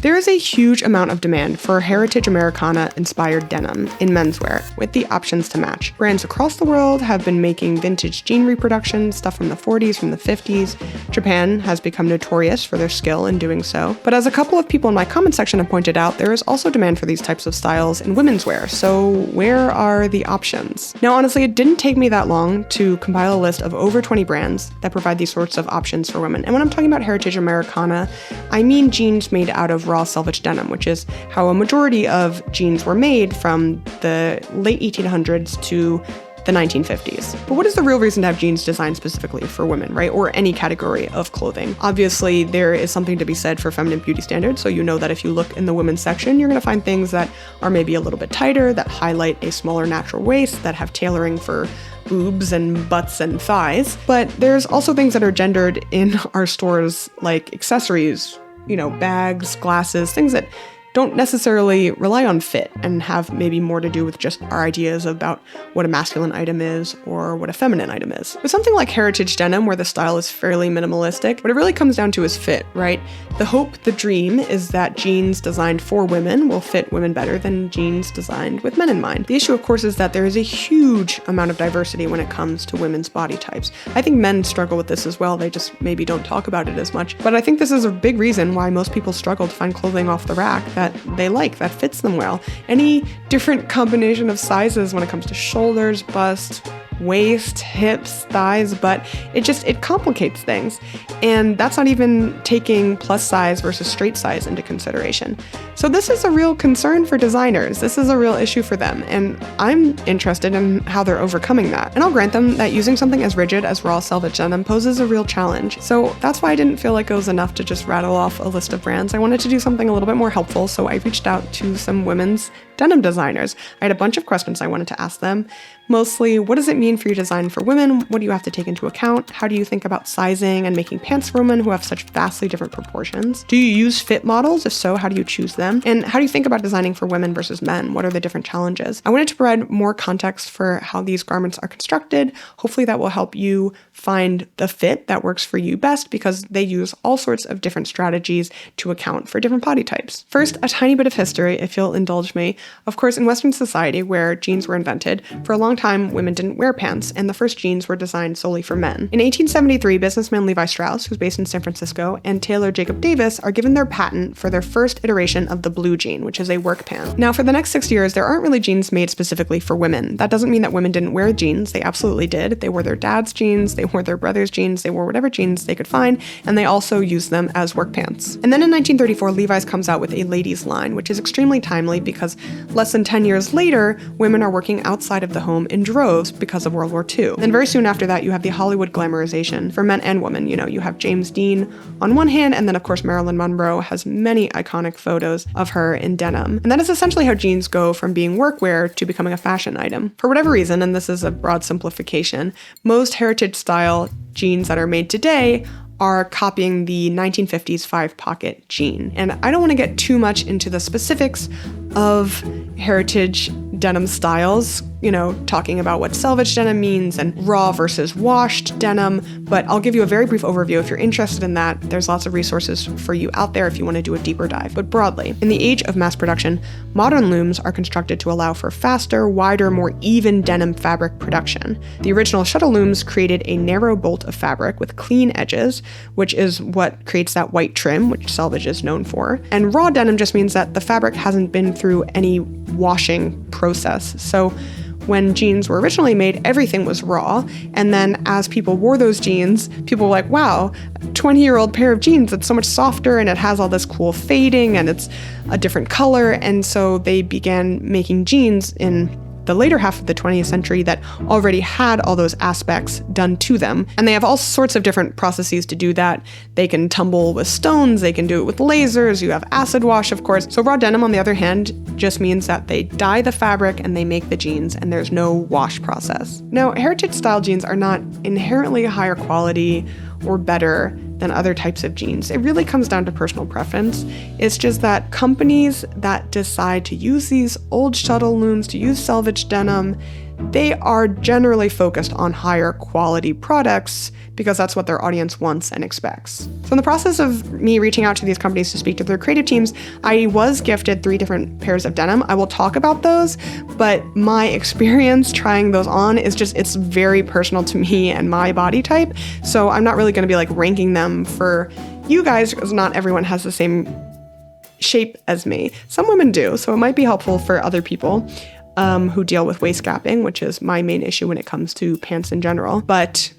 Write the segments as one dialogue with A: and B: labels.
A: There is a huge amount of demand for Heritage Americana-inspired denim in menswear, with the options to match. Brands across the world have been making vintage jean reproductions, stuff from the 40s, from the 50s. Japan has become notorious for their skill in doing so. But as a couple of people in my comment section have pointed out, there is also demand for these types of styles in women's wear, so where are the options? Now, honestly, it didn't take me that long to compile a list of over 20 brands that provide these sorts of options for women. And when I'm talking about Heritage Americana, I mean jeans made out of raw selvedge denim, which is how a majority of jeans were made from the late 1800s to the 1950s. But what is the real reason to have jeans designed specifically for women, right? Or any category of clothing? Obviously, there is something to be said for feminine beauty standards, so you know that if you look in the women's section, you're gonna find things that are maybe a little bit tighter, that highlight a smaller natural waist, that have tailoring for boobs and butts and thighs. But there's also things that are gendered in our stores, like accessories, bags, glasses, things that don't necessarily rely on fit and have maybe more to do with just our ideas about what a masculine item is or what a feminine item is. With something like Heritage Denim, where the style is fairly minimalistic, what it really comes down to is fit, right? The hope, the dream, is that jeans designed for women will fit women better than jeans designed with men in mind. The issue, of course, is that there is a huge amount of diversity when it comes to women's body types. I think men struggle with this as well, they just maybe don't talk about it as much. But I think this is a big reason why most people struggle to find clothing off the rack that they like, that fits them well. Any different combination of sizes when it comes to shoulders, bust, waist, hips, thighs, butt, it complicates things. And that's not even taking plus size versus straight size into consideration. So this is a real concern for designers. This is a real issue for them. And I'm interested in how they're overcoming that. And I'll grant them that using something as rigid as raw selvedge denim poses a real challenge. So that's why I didn't feel like it was enough to just rattle off a list of brands. I wanted to do something a little bit more helpful, so I reached out to some women's denim designers. I had a bunch of questions I wanted to ask them. Mostly, what does it mean for your design for women? What do you have to take into account? How do you think about sizing and making pants for women who have such vastly different proportions? Do you use fit models? If so, how do you choose them? And how do you think about designing for women versus men? What are the different challenges? I wanted to provide more context for how these garments are constructed. Hopefully that will help you find the fit that works for you best, because they use all sorts of different strategies to account for different body types. First, a tiny bit of history, if you'll indulge me. Of course, in Western society, where jeans were invented, for a long time, women didn't wear pants, and the first jeans were designed solely for men. In 1873, businessman Levi Strauss, who's based in San Francisco, and tailor Jacob Davis are given their patent for their first iteration of the blue jean, which is a work pant. Now, for the next 6 years, there aren't really jeans made specifically for women. That doesn't mean that women didn't wear jeans. They absolutely did. They wore their dad's jeans, they wore their brother's jeans, they wore whatever jeans they could find, and they also used them as work pants. And then in 1934, Levi's comes out with a ladies line, which is extremely timely because less than 10 years later, women are working outside of the home in droves because of World War II. Then very soon after that, you have the Hollywood glamorization for men and women. You have James Dean on one hand, and then of course Marilyn Monroe has many iconic photos of her in denim. And that is essentially how jeans go from being workwear to becoming a fashion item. For whatever reason, and this is a broad simplification, most heritage style jeans that are made today are copying the 1950s five-pocket jean. And I don't want to get too much into the specifics of heritage denim styles, talking about what selvedge denim means and raw versus washed denim, but I'll give you a very brief overview if you're interested in that. There's lots of resources for you out there if you want to do a deeper dive. But broadly, in the age of mass production, modern looms are constructed to allow for faster, wider, more even denim fabric production. The original shuttle looms created a narrow bolt of fabric with clean edges, which is what creates that white trim, which selvedge is known for. And raw denim just means that the fabric hasn't been through any washing process. So when jeans were originally made, everything was raw. And then as people wore those jeans, people were like, wow, 20-year-old pair of jeans, it's so much softer and it has all this cool fading and it's a different color. And so they began making jeans in the later half of the 20th century that already had all those aspects done to them. And they have all sorts of different processes to do that. They can tumble with stones, they can do it with lasers, you have acid wash, of course. So raw denim, on the other hand, just means that they dye the fabric and they make the jeans, and there's no wash process. Now, heritage style jeans are not inherently higher quality or better than other types of jeans. It really comes down to personal preference. It's just that companies that decide to use these old shuttle looms, to use selvedge denim, they are generally focused on higher quality products because that's what their audience wants and expects. So in the process of me reaching out to these companies to speak to their creative teams, I was gifted 3 different pairs of denim. I will talk about those, but my experience trying those on is just, it's very personal to me and my body type. So I'm not really going to be like ranking them for you guys because not everyone has the same shape as me. Some women do, so it might be helpful for other people who deal with waist gapping, which is my main issue when it comes to pants in general. But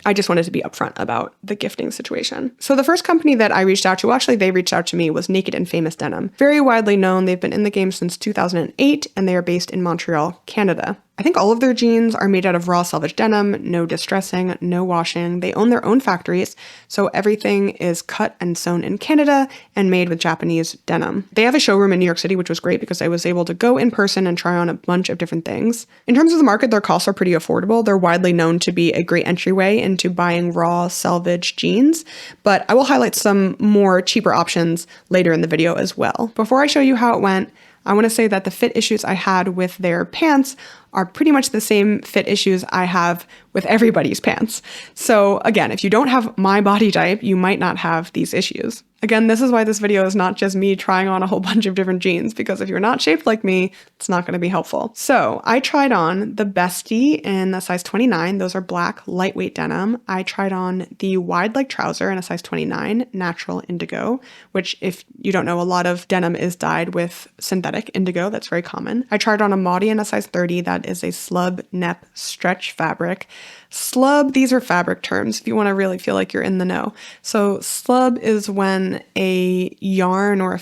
A: I just wanted to be upfront about the gifting situation. So the first company that I reached out to, well, actually they reached out to me, was Naked and Famous Denim. Very widely known. They've been in the game since 2008, and they are based in Montreal, Canada. I think all of their jeans are made out of raw selvedge denim, no distressing, no washing. They own their own factories, so everything is cut and sewn in Canada and made with Japanese denim. They have a showroom in New York City, which was great because I was able to go in person and try on a bunch of different things. In terms of the market, their costs are pretty affordable. They're widely known to be a great entryway into buying raw selvedge jeans, but I will highlight some more cheaper options later in the video as well. Before I show you how it went, I want to say that the fit issues I had with their pants are pretty much the same fit issues I have with everybody's pants. So again, if you don't have my body type, you might not have these issues. Again, this is why this video is not just me trying on a whole bunch of different jeans, because if you're not shaped like me, it's not going to be helpful. So I tried on the Bestie in a size 29. Those are black, lightweight denim. I tried on the wide leg trouser in a size 29, natural indigo, which if you don't know, a lot of denim is dyed with synthetic indigo. That's very common. I tried on a Maudie in a size 30. That is a slub nep stretch fabric. Slub, these are fabric terms if you want to really feel like you're in the know. So slub is when a yarn or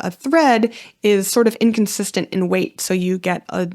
A: a thread is sort of inconsistent in weight. So you get a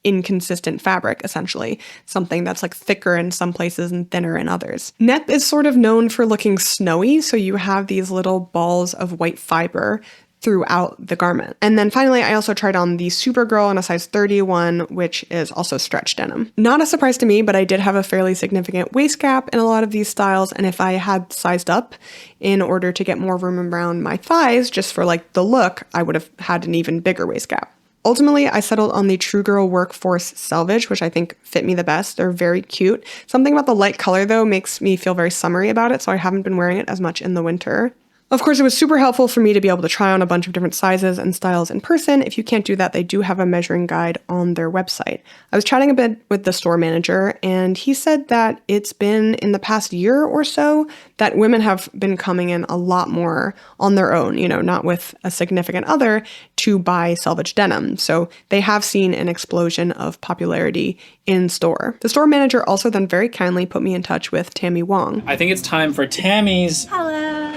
A: inconsistent fabric, essentially. Something that's like thicker in some places and thinner in others. Nep is sort of known for looking snowy. So you have these little balls of white fiber throughout the garment. And then finally, I also tried on the Supergirl in a size 31, which is also stretch denim. Not a surprise to me, but I did have a fairly significant waist gap in a lot of these styles. And if I had sized up in order to get more room around my thighs, just for like the look, I would have had an even bigger waist gap. Ultimately, I settled on the True Girl Workforce Selvedge, which I think fit me the best. They're very cute. Something about the light color, though, makes me feel very summery about it, so I haven't been wearing it as much in the winter. Of course, it was super helpful for me to be able to try on a bunch of different sizes and styles in person. If you can't do that, they do have a measuring guide on their website. I was chatting a bit with the store manager, and he said that it's been in the past year or so that women have been coming in a lot more on their own, not with a significant other, to buy selvedge denim. So they have seen an explosion of popularity in store. The store manager also then very kindly put me in touch with Tammy Wong.
B: I think it's time for Tammy's.
C: Hello.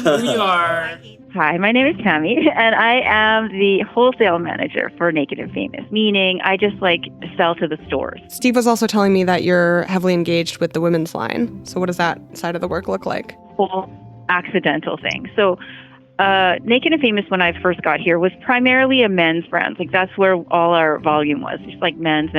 B: Here we are.
C: Hi, my name is Tammy, and I am the wholesale manager for Naked and Famous, meaning I just sell to the stores.
A: Steve was also telling me that you're heavily engaged with the women's line. So what does that side of the work look like?
C: Whole accidental thing. So Naked and Famous, when I first got here, was primarily a men's brand. That's where all our volume was. Just men's.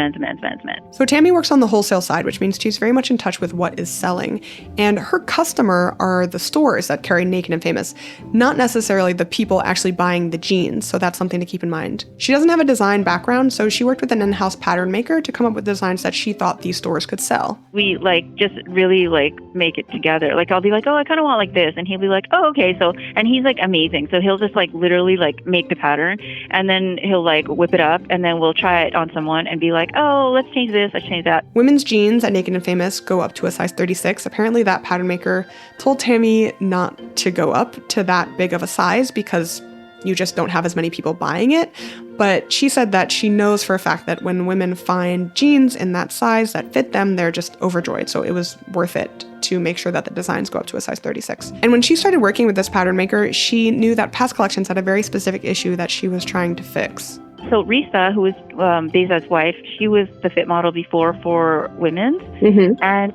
A: So Tammy works on the wholesale side, which means she's very much in touch with what is selling. And her customer are the stores that carry Naked and Famous, not necessarily the people actually buying the jeans. So that's something to keep in mind. She doesn't have a design background, so she worked with an in-house pattern maker to come up with designs that she thought these stores could sell.
C: We just really make it together. I'll be like, oh, I kind of want this. And he'll be like, oh, okay. So, and he's amazing. So he'll just literally make the pattern, and then he'll whip it up, and then we'll try it on someone and be like, oh, let's change this, let's change that.
A: Women's jeans at Naked and Famous go up to a size 36. Apparently that pattern maker told Tammy not to go up to that big of a size because you just don't have as many people buying it. But she said that she knows for a fact that when women find jeans in that size that fit them, they're just overjoyed. So it was worth it to make sure that the designs go up to a size 36. And when she started working with this pattern maker, she knew that past collections had a very specific issue that she was trying to fix.
C: So Risa, who is Beza's wife, she was the fit model before for women's.
A: Mm-hmm.
C: And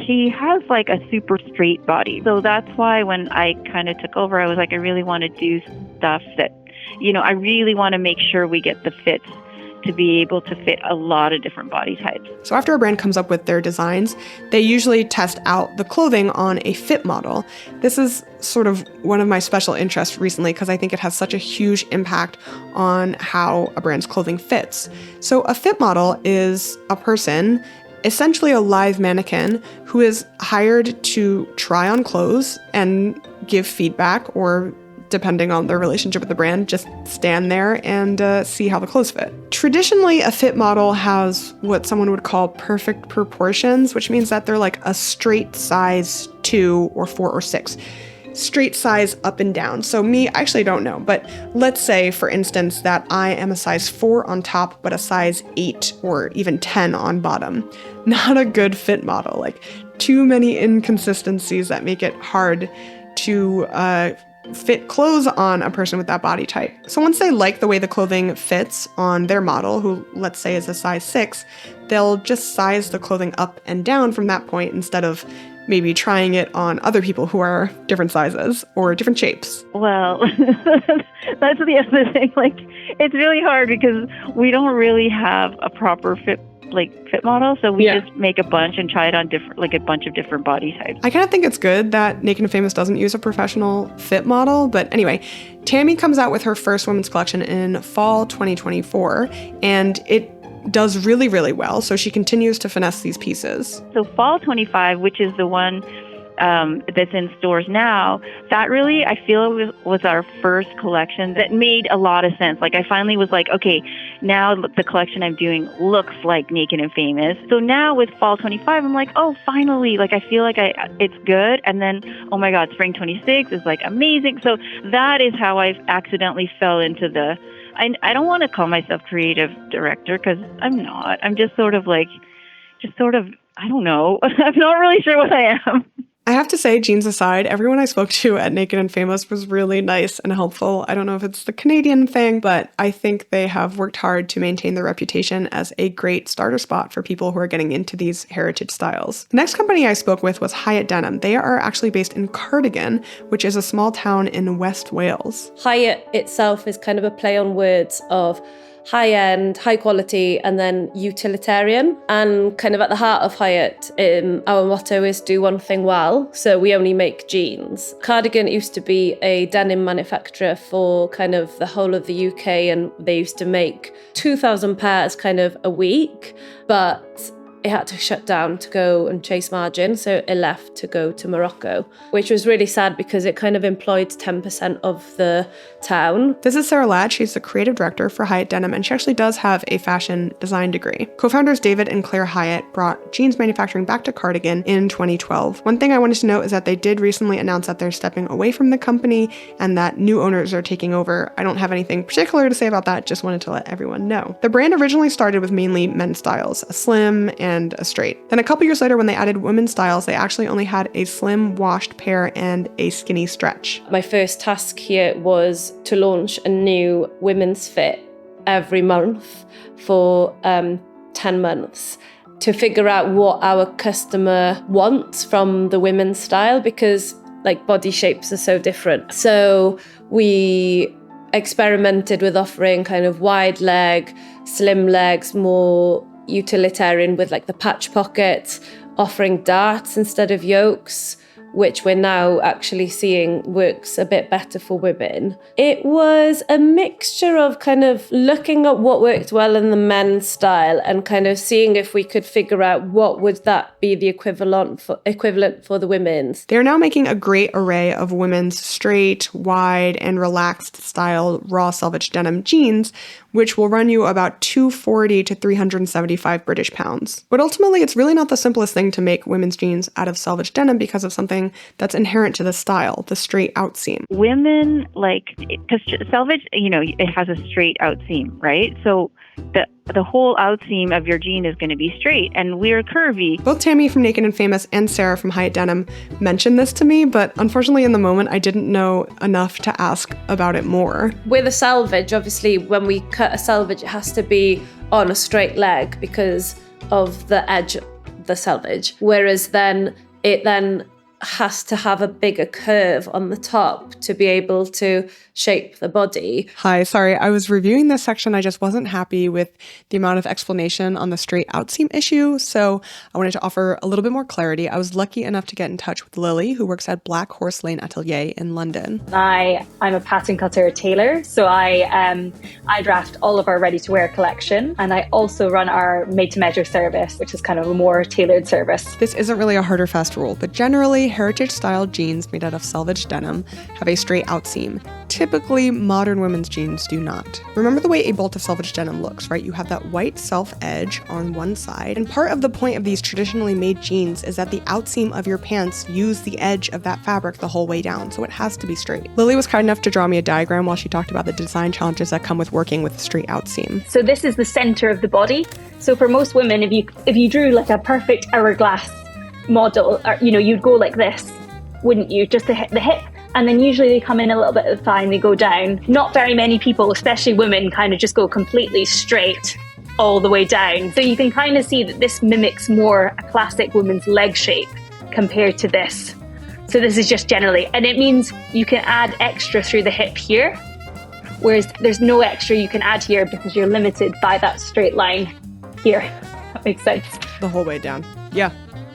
C: she has a super straight body. So that's why when I kind of took over, I was I really want to do stuff that, I really want to make sure we get the fits to be able to fit a lot of different body types.
A: So after a brand comes up with their designs, they usually test out the clothing on a fit model. This is sort of one of my special interests recently because I think it has such a huge impact on how a brand's clothing fits. So a fit model is a person, essentially a live mannequin, who is hired to try on clothes and give feedback, or depending on their relationship with the brand, just stand there and see how the clothes fit. Traditionally, a fit model has what someone would call perfect proportions, which means that they're like a straight size 2 or 4 or 6. Straight size up and down. So me, I actually don't know, but let's say, for instance, that I am a size 4 on top, but a size 8 or even 10 on bottom. Not a good fit model. Like, too many inconsistencies that make it hard to fit clothes on a person with that body type. So once they like the way the clothing fits on their model, who let's say is a size 6, they'll just size the clothing up and down from that point instead of maybe trying it on other people who are different sizes or different shapes.
C: Well, that's the other thing. Like, it's really hard because we don't really have a proper fit model, so we just make a bunch and try it on a bunch of different body types.
A: I kind of think it's good that Naked and Famous doesn't use a professional fit model, but anyway, Tammy comes out with her first women's collection in fall 2024, and it does really, really well, so she continues to finesse these pieces.
C: So fall 25, which is the one that's in stores now, that really, I feel, was our first collection that made a lot of sense. Like, I finally was like, okay, now the collection I'm doing looks like Naked and Famous. So now with fall 25, I'm like, oh, finally, like, I feel like it's good. And then, oh my God, spring 26 is like amazing. So that is how I accidentally fell into I don't want to call myself creative director because I'm not. I'm just sort of, I don't know. I'm not really sure what I am.
A: I have to say, jeans aside, everyone I spoke to at Naked and Famous was really nice and helpful. I don't know if it's the Canadian thing, but I think they have worked hard to maintain their reputation as a great starter spot for people who are getting into these heritage styles. The next company I spoke with was Hiut Denim. They are actually based in Cardigan, which is a small town in West Wales.
D: Hiut itself is kind of a play on words of high-end, high quality, and then utilitarian. And kind of at the heart of Hiut, our motto is do one thing well. So we only make jeans. Cardigan used to be a denim manufacturer for kind of the whole of the UK, and they used to make 2,000 pairs kind of a week, but it had to shut down to go and chase margin, so it left to go to Morocco, which was really sad because it kind of employed 10% of the town.
A: This is Sarah Ladd. She's the creative director for Hiut Denim, and she actually does have a fashion design degree. Co-founders David and Claire Hiut brought jeans manufacturing back to Cardigan in 2012. One thing I wanted to note is that they did recently announce that they're stepping away from the company and that new owners are taking over. I don't have anything particular to say about that, just wanted to let everyone know. The brand originally started with mainly men's styles, a slim and a straight. Then a couple years later, when they added women's styles, they actually only had a slim washed pair and a skinny stretch.
D: My first task here was to launch a new women's fit every month for 10 months to figure out what our customer wants from the women's style, because like body shapes are so different. So we experimented with offering kind of wide leg, slim legs, more utilitarian with like the patch pockets, offering darts instead of yokes, which we're now actually seeing works a bit better for women. It was a mixture of kind of looking at what worked well in the men's style and kind of seeing if we could figure out what would that be the equivalent for the women's.
A: They're now making a great array of women's straight, wide, and relaxed style raw selvedge denim jeans, which will run you about $240 to $375 British pounds. But ultimately, it's really not the simplest thing to make women's jeans out of selvedge denim because of something that's inherent to the style, the straight out seam.
C: Women, because selvedge, it has a straight out seam, right? So the whole outseam of your jean is going to be straight, and we're curvy.
A: Both Tammy from Naked and Famous and Sarah from Hiut Denim mentioned this to me, but unfortunately in the moment I didn't know enough to ask about it more.
D: With a selvage, obviously when we cut a selvage, it has to be on a straight leg because of the edge of the selvage, whereas then it has to have a bigger curve on the top to be able to shape the body.
A: Hi, sorry, I was reviewing this section. I just wasn't happy with the amount of explanation on the straight outseam issue, so I wanted to offer a little bit more clarity. I was lucky enough to get in touch with Lily, who works at Blackhorse Lane Atelier in London.
E: I'm a pattern cutter tailor, so I draft all of our ready-to-wear collection, and I also run our made-to-measure service, which is kind of a more tailored service.
A: This isn't really a hard or fast rule, but generally, heritage-style jeans made out of selvedge denim have a straight outseam. Typically, modern women's jeans do not. Remember the way a bolt of selvedge denim looks, right? You have that white self-edge on one side, and part of the point of these traditionally made jeans is that the outseam of your pants use the edge of that fabric the whole way down, so it has to be straight. Lily was kind enough to draw me a diagram while she talked about the design challenges that come with working with a straight outseam.
E: So this is the center of the body. So for most women, if you drew like a perfect hourglass model, or, you'd go like this, wouldn't you? Just the hip. And then usually they come in a little bit at the thigh and they go down. Not very many people, especially women, kind of just go completely straight all the way down. So you can kind of see that this mimics more a classic woman's leg shape compared to this. So this is just generally, and it means you can add extra through the hip here, whereas there's no extra you can add here because you're limited by that straight line here. That makes sense.
A: The whole way down. Yeah,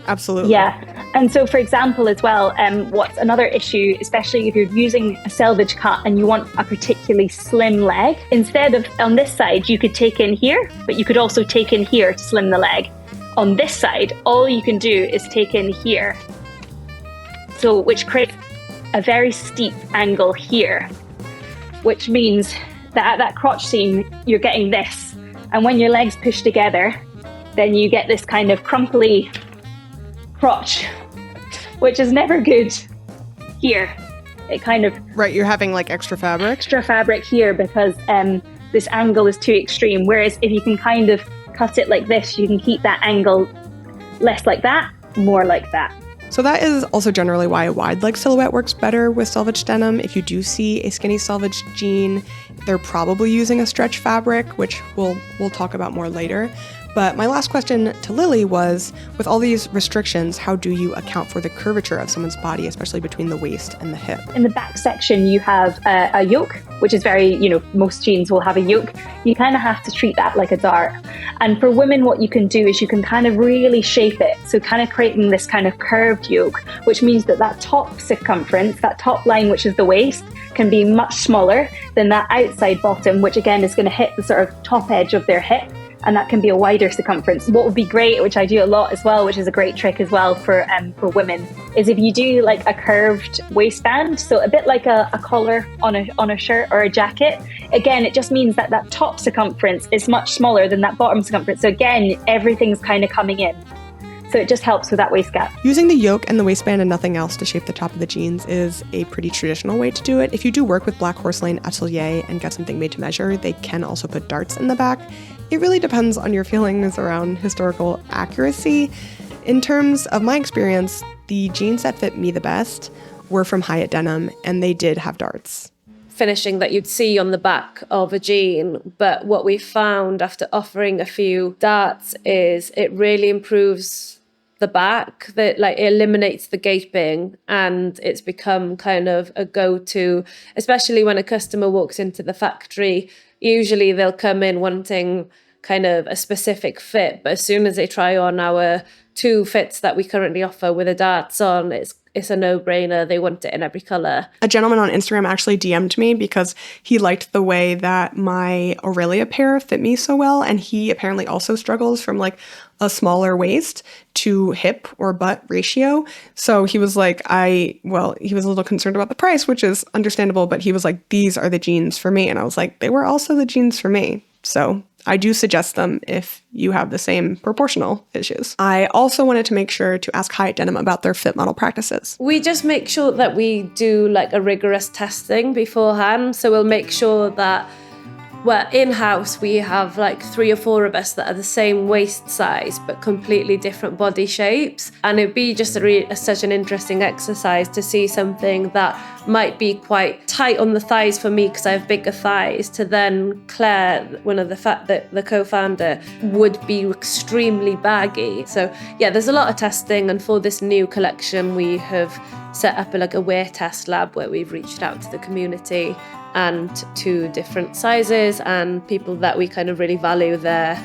A: absolutely.
E: Yeah. And so, for example, as well, what's another issue, especially if you're using a selvage cut and you want a particularly slim leg, instead of on this side, you could take in here, but you could also take in here to slim the leg. On this side, all you can do is take in here. So, which creates a very steep angle here, which means that at that crotch seam, you're getting this. And when your legs push together, then you get this kind of crumply crotch, which is never good here. It kind of...
A: Right, you're having like extra fabric?
E: Extra fabric here because this angle is too extreme. Whereas if you can kind of cut it like this, you can keep that angle less like that, more like that.
A: So that is also generally why a wide leg silhouette works better with selvedge denim. If you do see a skinny selvedge jean, they're probably using a stretch fabric, which we'll talk about more later. But my last question to Lily was, with all these restrictions, how do you account for the curvature of someone's body, especially between the waist and the hip?
E: In the back section, you have a yoke, which is very, most jeans will have a yoke. You kind of have to treat that like a dart. And for women, what you can do is you can kind of really shape it. So kind of creating this kind of curved yoke, which means that top circumference, that top line, which is the waist, can be much smaller than that outside bottom, which again is going to hit the sort of top edge of their hip. And that can be a wider circumference. What would be great, which I do a lot as well, which is a great trick as well for women, is if you do like a curved waistband, so a bit like a collar on a shirt or a jacket. Again, it just means that top circumference is much smaller than that bottom circumference. So again, everything's kind of coming in. So it just helps with that waist gap.
A: Using the yoke and the waistband and nothing else to shape the top of the jeans is a pretty traditional way to do it. If you do work with Blackhorse Lane Atelier and get something made to measure, they can also put darts in the back. It really depends on your feelings around historical accuracy. In terms of my experience, the jeans that fit me the best were from Hiut Denim, and they did have darts.
D: Finishing that you'd see on the back of a jean, but what we found after offering a few darts is it really improves the back, that like it eliminates the gaping, and it's become kind of a go-to, especially when a customer walks into the factory. Usually they'll come in wanting kind of a specific fit, but as soon as they try on our 2 fits that we currently offer with the darts on, it's a no-brainer. They want it in every color.
A: A gentleman on Instagram actually DM'd me because he liked the way that my Aurelia pair fit me so well, and he apparently also struggles from like a smaller waist to hip or butt ratio. So he was like, he was a little concerned about the price, which is understandable, but he was like, these are the jeans for me. And I was like, they were also the jeans for me. So I do suggest them if you have the same proportional issues. I also wanted to make sure to ask Hiut Denim about their fit model practices.
D: We just make sure that we do like a rigorous testing beforehand. So we'll make sure that Well, in-house, we have like 3 or 4 of us that are the same waist size, but completely different body shapes. And it'd be just such an interesting exercise to see something that might be quite tight on the thighs for me because I have bigger thighs, to then Claire, one of the co-founder, would be extremely baggy. So yeah, there's a lot of testing. And for this new collection, we have set up a wear test lab where we've reached out to the community and to different sizes and people that we kind of really value their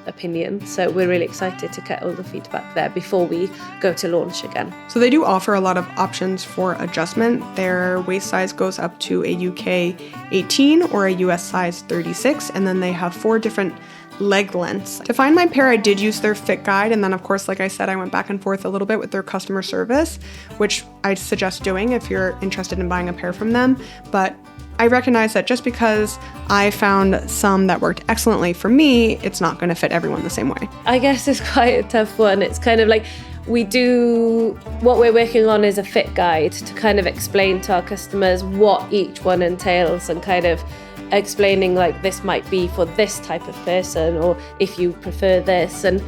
D: opinion. So we're really excited to get all the feedback there before we go to launch again.
A: So they do offer a lot of options for adjustment. Their waist size goes up to a UK 18 or a US size 36, and then they have 4 different leg lengths. To find my pair, I did use their fit guide, and then of course, like I said, I went back and forth a little bit with their customer service, which I suggest doing if you're interested in buying a pair from them. But I recognize that just because I found some that worked excellently for me, it's not going to fit everyone the same way.
D: I guess it's quite a tough one. It's kind of like what we're working on is a fit guide to kind of explain to our customers what each one entails, and kind of explaining like this might be for this type of person, or if you prefer this, and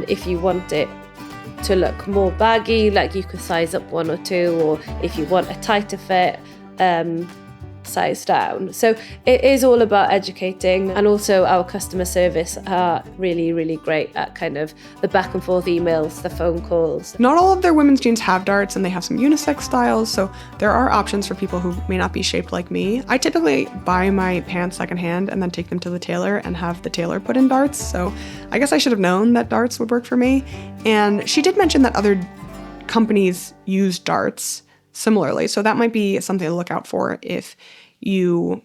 D: if you want it to look more baggy, like you could size up 1 or 2, or if you want a tighter fit, size down. So it is all about educating, and also our customer service are really, really great at kind of the back and forth emails, the phone calls.
A: Not all of their women's jeans have darts, and they have some unisex styles, so there are options for people who may not be shaped like me. I typically buy my pants secondhand and then take them to the tailor and have the tailor put in darts, so I guess I should have known that darts would work for me. And she did mention that other companies use darts similarly, so that might be something to look out for if you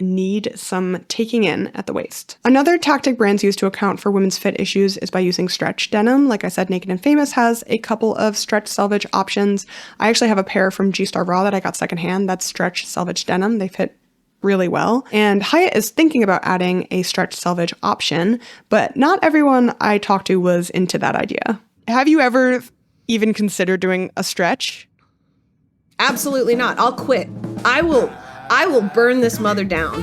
A: need some taking in at the waist. Another tactic brands use to account for women's fit issues is by using stretch denim. Like I said, Naked and Famous has a couple of stretch selvage options. I actually have a pair from G-Star Raw that I got secondhand that's stretch selvage denim. They fit really well. And Hiut is thinking about adding a stretch selvage option, but not everyone I talked to was into that idea. Have you ever even considered doing a stretch?
F: Absolutely not. I'll quit. I will burn this mother down.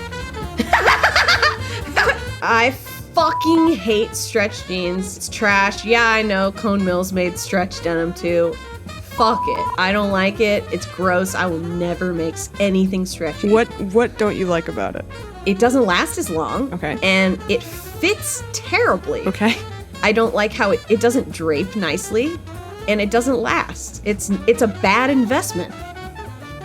F: I fucking hate stretch jeans. It's trash. Yeah, I know Cone Mills made stretch denim too. Fuck it. I don't like it. It's gross. I will never make anything stretchy.
A: What don't you like about it?
F: It doesn't last as long.
A: Okay.
F: And it fits terribly.
A: Okay.
F: I don't like how it doesn't drape nicely, and it doesn't last. It's a bad investment.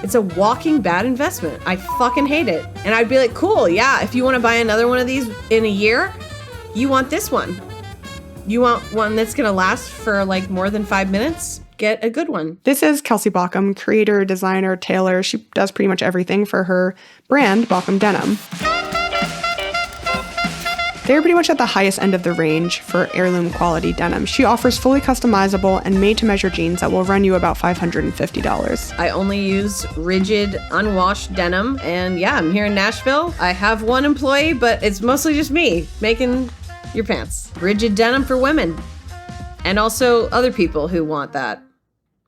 F: It's a walking bad investment. I fucking hate it. And I'd be like, cool, yeah, if you want to buy another one of these in a year, you want this one. You want one that's going to last for like more than 5 minutes? Get a good one.
A: This is Kelsey Baucom, creator, designer, tailor. She does pretty much everything for her brand, Baucom Denim. They're pretty much at the highest end of the range for heirloom quality denim. She offers fully customizable and made-to-measure jeans that will run you about $550.
F: I only use rigid, unwashed denim. And yeah, I'm here in Nashville. I have one employee, but it's mostly just me making your pants. Rigid denim for women. And also other people who want that.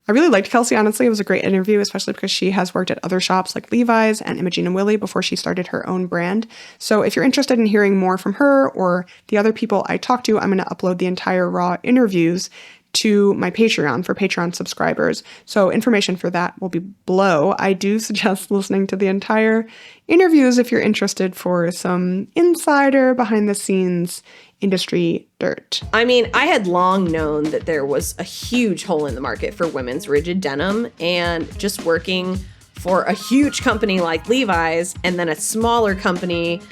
A: I really liked Kelsey, honestly. It was a great interview, especially because she has worked at other shops like Levi's and Imogene Willie before she started her own brand. So if you're interested in hearing more from her or the other people I talked to, I'm going to upload the entire raw interviews to my Patreon for Patreon subscribers. So information for that will be below. I do suggest listening to the entire interviews if you're interested for some insider behind the scenes industry dirt.
F: I mean, I had long known that there was a huge hole in the market for women's rigid denim, and just working for a huge company like Levi's and then a smaller company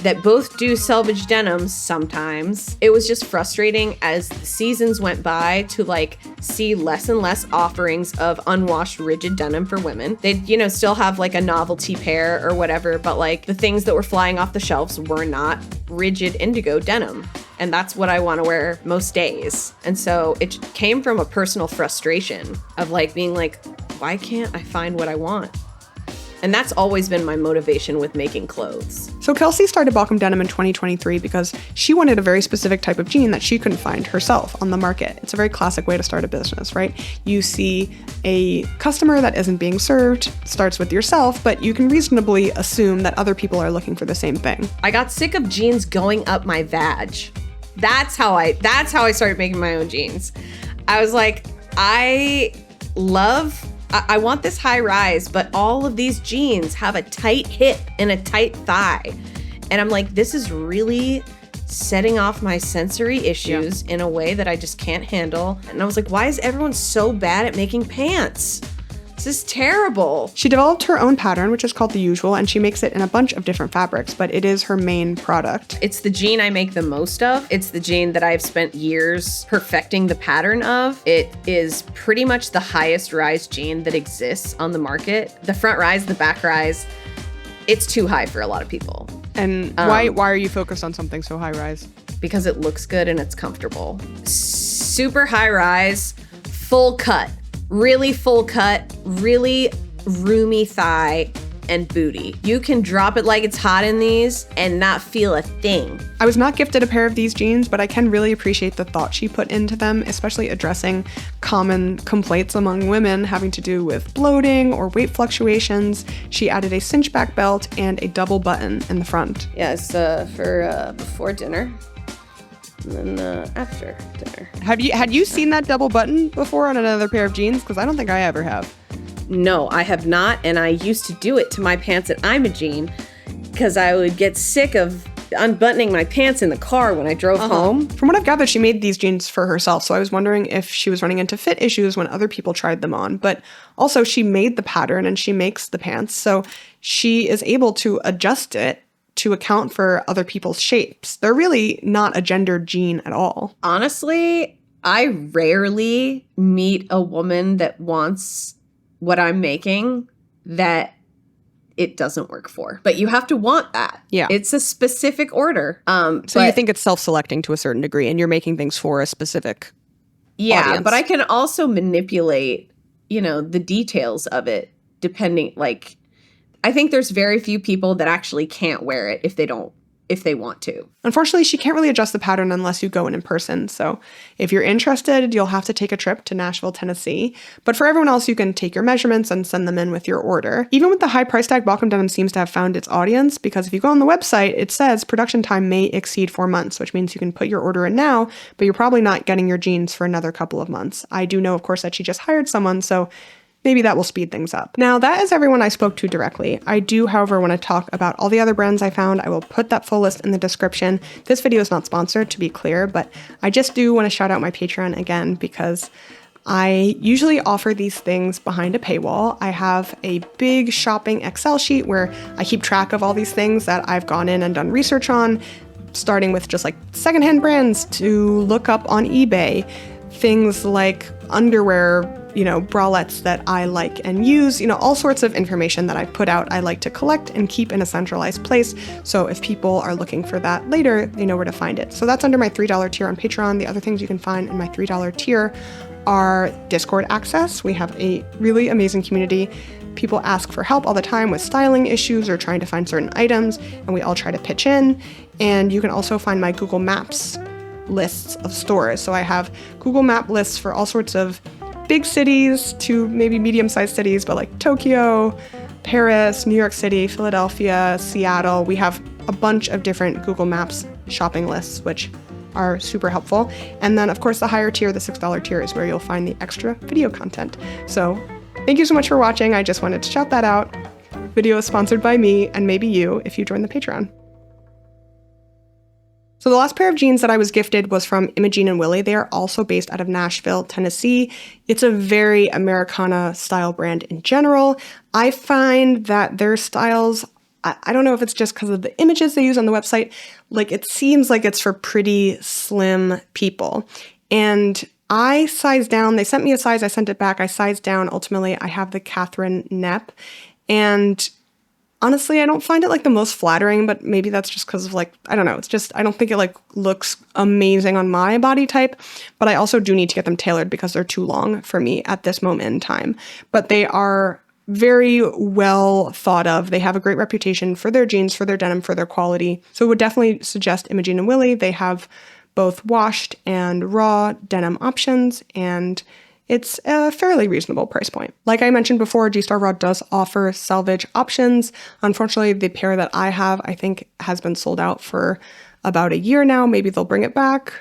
F: that both do selvage denim sometimes, it was just frustrating as the seasons went by to like see less and less offerings of unwashed rigid denim for women. They'd, still have like a novelty pair or whatever, but like the things that were flying off the shelves were not rigid indigo denim. And that's what I want to wear most days. And so it came from a personal frustration of like being like, why can't I find what I want? And that's always been my motivation with making clothes.
A: So Kelsey started Baucom Denim in 2023 because she wanted a very specific type of jean that she couldn't find herself on the market. It's a very classic way to start a business, right? You see a customer that isn't being served, starts with yourself, but you can reasonably assume that other people are looking for the same thing.
F: I got sick of jeans going up my vag. That's how I started making my own jeans. I was like, I want this high rise, but all of these jeans have a tight hip and a tight thigh. And I'm like, this is really setting off my sensory issues in a way that I just can't handle. And I was like, why is everyone so bad at making pants? This is terrible.
A: She developed her own pattern, which is called The Usual, and she makes it in a bunch of different fabrics, but it is her main product.
F: It's the jean I make the most of. It's the jean that I've spent years perfecting the pattern of. It is pretty much the highest rise jean that exists on the market. The front rise, the back rise, it's too high for a lot of people.
A: And why are you focused on something so high rise?
F: Because it looks good and it's comfortable. Super high rise, full cut. Really full cut, really roomy thigh and booty. You can drop it like it's hot in these and not feel a thing.
A: I was not gifted a pair of these jeans, but I can really appreciate the thought she put into them, especially addressing common complaints among women having to do with bloating or weight fluctuations. She added a cinch back belt and a double button in the front.
D: Yeah, it's for before dinner. And then after dinner.
A: Had you seen that double button before on another pair of jeans? Because I don't think I ever have.
F: No, I have not, and I used to do it to my pants at Imogene because I would get sick of unbuttoning my pants in the car when I drove home.
A: From what I've gathered, she made these jeans for herself, so I was wondering if she was running into fit issues when other people tried them on. But also, she made the pattern and she makes the pants, so she is able to adjust it to account for other people's shapes. They're really not a gendered jean at all.
F: Honestly, I rarely meet a woman that wants what I'm making that it doesn't work for. But you have to want that.
A: Yeah.
F: It's a specific order.
A: So you think it's self-selecting to a certain degree and you're making things for a specific audience.
F: But I can also manipulate, the details of it depending, I think there's very few people that actually can't wear it if they want to.
A: Unfortunately, she can't really adjust the pattern unless you go in person. So if you're interested, you'll have to take a trip to Nashville, Tennessee. But for everyone else, you can take your measurements and send them in with your order. Even with the high price tag, Baucom Denim seems to have found its audience because if you go on the website, it says production time may exceed 4 months, which means you can put your order in now, but you're probably not getting your jeans for another couple of months. I do know, of course, that she just hired someone, so maybe that will speed things up. Now, that is everyone I spoke to directly. I do, however, want to talk about all the other brands I found. I will put that full list in the description. This video is not sponsored, to be clear, but I just do want to shout out my Patreon again because I usually offer these things behind a paywall. I have a big shopping Excel sheet where I keep track of all these things that I've gone in and done research on, starting with just like secondhand brands to look up on eBay, things like underwear, bralettes that I like and use, all sorts of information that I've put out, I like to collect and keep in a centralized place. So if people are looking for that later, they know where to find it. So that's under my $3 tier on Patreon. The other things you can find in my $3 tier are Discord access. We have a really amazing community. People ask for help all the time with styling issues or trying to find certain items, and we all try to pitch in. And you can also find my Google Maps lists of stores. So I have Google Map lists for all sorts of big cities to maybe medium-sized cities, but like Tokyo, Paris, New York City, Philadelphia, Seattle. We have a bunch of different Google Maps shopping lists, which are super helpful. And then, of course, the higher tier, the $6 tier, is where you'll find the extra video content. So thank you so much for watching. I just wanted to shout that out. Video is sponsored by me and maybe you if you join the Patreon. So the last pair of jeans that I was gifted was from Imogene Willie. They are also based out of Nashville, Tennessee. It's a very Americana style brand in general. I find that their styles, I don't know if it's just because of the images they use on the website, it seems like it's for pretty slim people. And I sized down, they sent me a size, I sent it back, I sized down, ultimately I have the Catherine Knepp. And honestly, I don't find it the most flattering, but maybe that's just because of I don't know. It's just, I don't think it looks amazing on my body type, but I also do need to get them tailored because they're too long for me at this moment in time. But they are very well thought of. They have a great reputation for their jeans, for their denim, for their quality. So would definitely suggest Imogene Willie. They have both washed and raw denim options, and it's a fairly reasonable price point. Like I mentioned before, G-Star Raw does offer selvage options. Unfortunately, the pair that I have, I think, has been sold out for about a year now. Maybe they'll bring it back.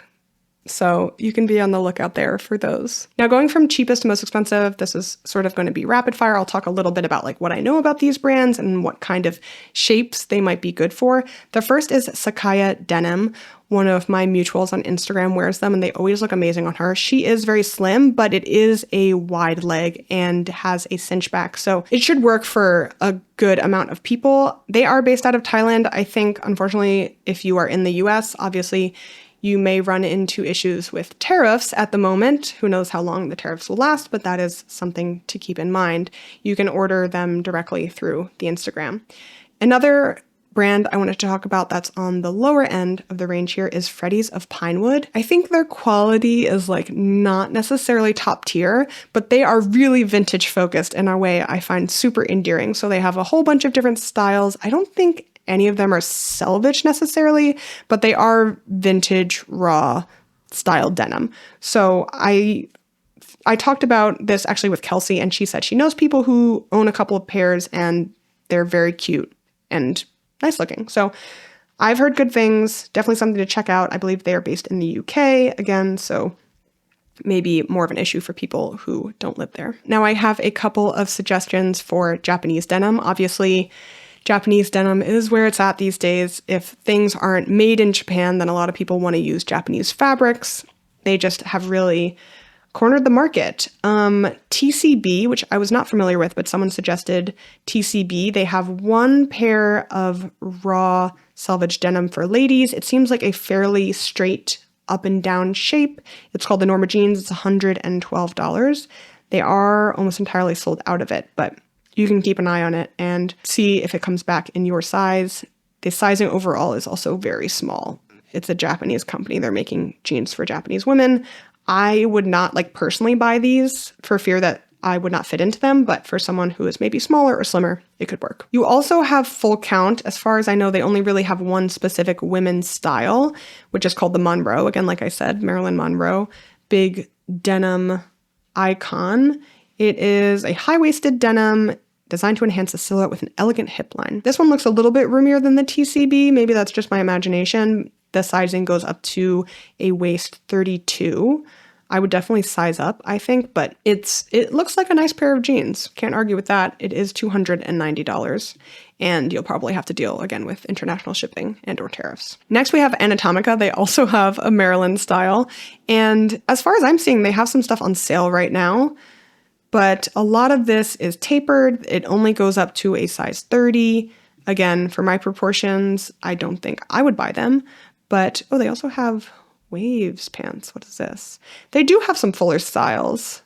A: So you can be on the lookout there for those. Now, going from cheapest to most expensive, this is sort of going to be rapid fire. I'll talk a little bit about like what I know about these brands and what kind of shapes they might be good for. The first is Sakaya Denim. One of my mutuals on Instagram wears them and they always look amazing on her. She is very slim, but it is a wide leg and has a cinch back. So it should work for a good amount of people. They are based out of Thailand. I think, unfortunately, if you are in the US, obviously, you may run into issues with tariffs at the moment. Who knows how long the tariffs will last, but that is something to keep in mind. You can order them directly through the Instagram. Another brand I wanted to talk about that's on the lower end of the range here is Freddie's of Pinewood. I think their quality is like not necessarily top tier, but they are really vintage focused in a way I find super endearing. So they have a whole bunch of different styles. I don't think any of them are selvage necessarily, but they are vintage raw style denim. So I talked about this actually with Kelsey, and she said she knows people who own a couple of pairs and they're very cute and nice looking. So I've heard good things, definitely something to check out. I believe they are based in the UK again, so maybe more of an issue for people who don't live there. Now I have a couple of suggestions for Japanese denim. Obviously, Japanese denim is where it's at these days. If things aren't made in Japan, then a lot of people want to use Japanese fabrics. They just have really cornered the market. TCB, which I was not familiar with, but someone suggested TCB. They have one pair of raw selvage denim for ladies. It seems like a fairly straight up and down shape. It's called the Norma Jeans. It's $112. They are almost entirely sold out of it, but you can keep an eye on it and see if it comes back in your size. The sizing overall is also very small. It's a Japanese company. They're making jeans for Japanese women. I would not personally buy these for fear that I would not fit into them, but for someone who is maybe smaller or slimmer, it could work. You also have Full Count. As far as I know, they only really have one specific women's style, which is called the Monroe. Again, like I said, Marilyn Monroe, big denim icon. It is a high-waisted denim designed to enhance the silhouette with an elegant hip line. This one looks a little bit roomier than the TCB. Maybe that's just my imagination. The sizing goes up to a waist 32. I would definitely size up, I think, but it looks like a nice pair of jeans. Can't argue with that. It is $290, and you'll probably have to deal again with international shipping and or tariffs. Next, we have Anatomica. They also have a Maryland style, and as far as I'm seeing, they have some stuff on sale right now. But a lot of this is tapered. It only goes up to a size 30. Again, for my proportions, I don't think I would buy them. But, oh, they also have waves pants. What is this? They do have some fuller styles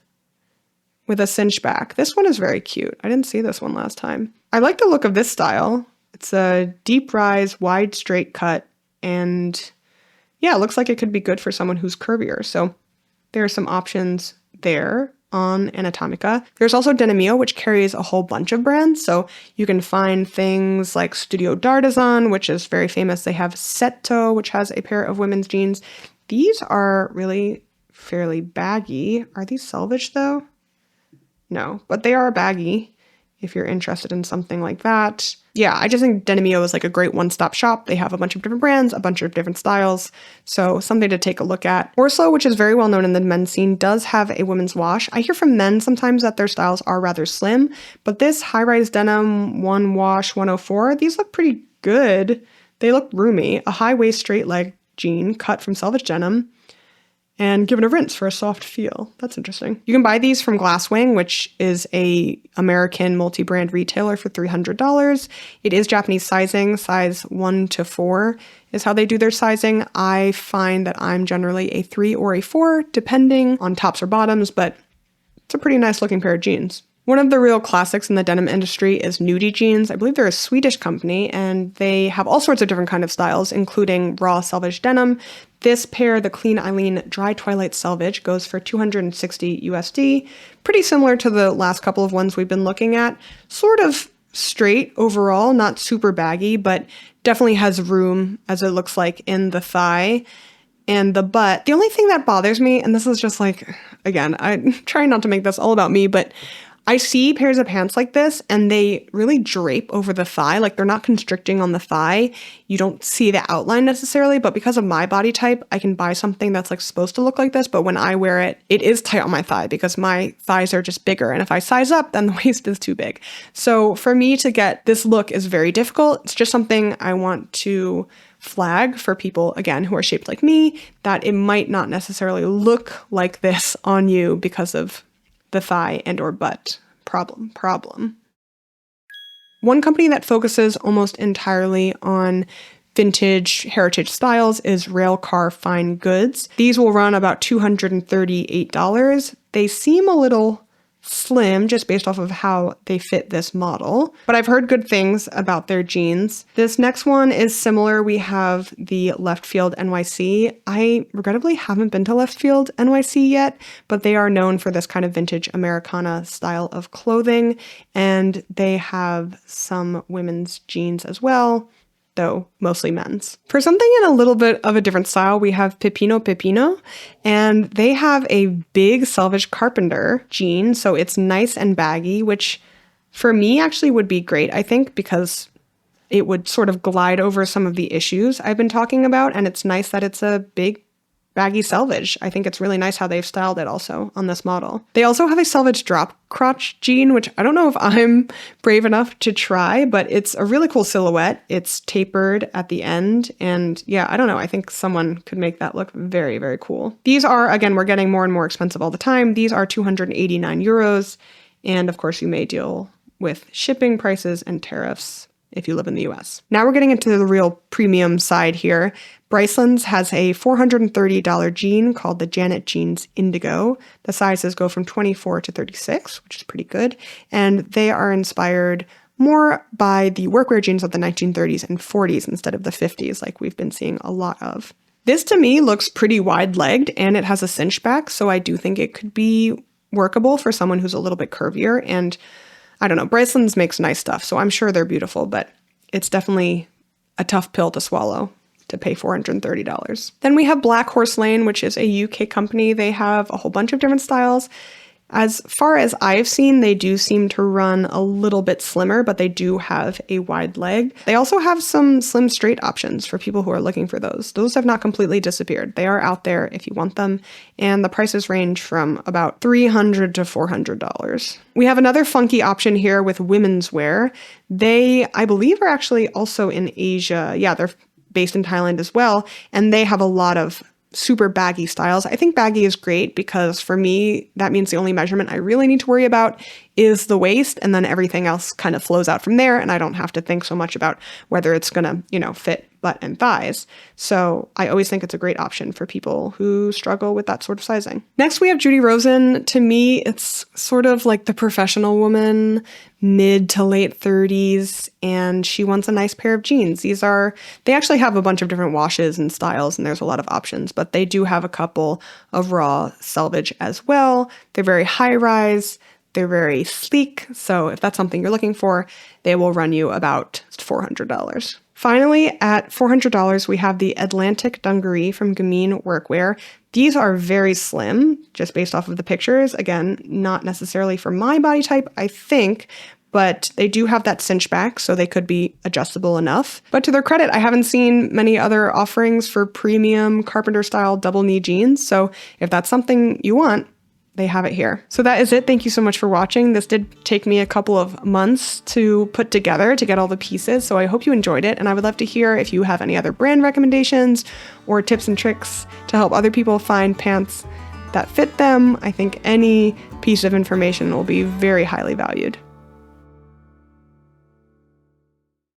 A: with a cinch back. This one is very cute. I didn't see this one last time. I like the look of this style. It's a deep rise, wide, straight cut. And yeah, it looks like it could be good for someone who's curvier. So there are some options there on Anatomica. There's also Denimio, which carries a whole bunch of brands. So you can find things like Studio D'Artisan, which is very famous. They have Setto, which has a pair of women's jeans. These are really fairly baggy. Are these selvage though? No, but they are baggy if you're interested in something like that. Yeah, I just think Denimio is like a great one-stop shop. They have a bunch of different brands, a bunch of different styles, so something to take a look at. Orslow, which is very well known in the men's scene, does have a women's wash. I hear from men sometimes that their styles are rather slim, but this high-rise denim, one wash 104, these look pretty good. They look roomy. A high-waist straight leg jean cut from selvage denim and given a rinse for a soft feel. That's interesting. You can buy these from Glasswing, which is a American multi-brand retailer for $300. It is Japanese sizing, size 1 to 4 is how they do their sizing. I find that I'm generally a 3 or a 4, depending on tops or bottoms, but it's a pretty nice looking pair of jeans. One of the real classics in the denim industry is Nudie Jeans. I believe they're a Swedish company, and they have all sorts of different kind of styles, including raw selvage denim. This pair, the Clean Eileen Dry Twilight Selvage, goes for $260 USD. Pretty similar to the last couple of ones we've been looking at. Sort of straight overall, not super baggy, but definitely has room, as it looks like, in the thigh and the butt. The only thing that bothers me, and this is just like, again, I'm trying not to make this all about me, but I see pairs of pants like this and they really drape over the thigh. Like they're not constricting on the thigh. You don't see the outline necessarily, but because of my body type, I can buy something that's like supposed to look like this. But when I wear it, it is tight on my thigh because my thighs are just bigger. And if I size up, then the waist is too big. So for me to get this look is very difficult. It's just something I want to flag for people, again, who are shaped like me, that it might not necessarily look like this on you because of the thigh and or butt problem. One company that focuses almost entirely on vintage heritage styles is Railcar Fine Goods. These will run about $238. They seem a little slim just based off of how they fit this model, but I've heard good things about their jeans. This next one is similar. We have the Left Field NYC. I regrettably haven't been to Left Field NYC yet, but they are known for this kind of vintage Americana style of clothing, and they have some women's jeans as well, though mostly men's. For something in a little bit of a different style, we have Peppino Peppino, and they have a big selvedge carpenter jean, so it's nice and baggy, which for me actually would be great, I think, because it would sort of glide over some of the issues I've been talking about, and it's nice that it's a big baggy selvage. I think it's really nice how they've styled it also on this model. They also have a selvage drop crotch jean, which I don't know if I'm brave enough to try, but it's a really cool silhouette. It's tapered at the end, and yeah, I don't know. I think someone could make that look very, very cool. These are, again, we're getting more and more expensive all the time. These are 289 euros, and of course you may deal with shipping prices and tariffs if you live in the US. Now we're getting into the real premium side here. Bryceland's has a $430 jean called the Janet Jeans Indigo. The sizes go from 24 to 36, which is pretty good. And they are inspired more by the workwear jeans of the 1930s and 40s instead of the 50s, like we've been seeing a lot of. This to me looks pretty wide-legged, and it has a cinch back, so I do think it could be workable for someone who's a little bit curvier. And I don't know, Bryceland's makes nice stuff, so I'm sure they're beautiful, but it's definitely a tough pill to swallow to pay $430. Then we have Blackhorse Lane, which is a UK company. They have a whole bunch of different styles. As far as I've seen, they do seem to run a little bit slimmer, but they do have a wide leg. They also have some slim straight options for people who are looking for those. Those have not completely disappeared. They are out there if you want them, and the prices range from about $300 to $400. We have another funky option here with women's wear. They, I believe, are actually also in Asia. Yeah, they're based in Thailand as well, and they have a lot of super baggy styles. I think baggy is great because for me, that means the only measurement I really need to worry about is the waist, and then everything else kind of flows out from there, and I don't have to think so much about whether it's gonna, fit butt and thighs. So I always think it's a great option for people who struggle with that sort of sizing. Next, we have Judi Rosen. To me, it's sort of like the professional woman, mid to late 30s, and she wants a nice pair of jeans. They actually have a bunch of different washes and styles, and there's a lot of options, but they do have a couple of raw selvage as well. They're very high-rise. They're very sleek, so if that's something you're looking for, they will run you about $400. Finally, at $400, we have the Atlantic Dungaree from Gamine Workwear. These are very slim, just based off of the pictures. Again, not necessarily for my body type, I think, but they do have that cinch back, so they could be adjustable enough. But to their credit, I haven't seen many other offerings for premium carpenter-style double-knee jeans, so if that's something you want, they have it here. So that is it. Thank you so much for watching. This did take me a couple of months to put together to get all the pieces, so I hope you enjoyed it, and I would love to hear if you have any other brand recommendations or tips and tricks to help other people find pants that fit them. I think any piece of information will be very highly valued.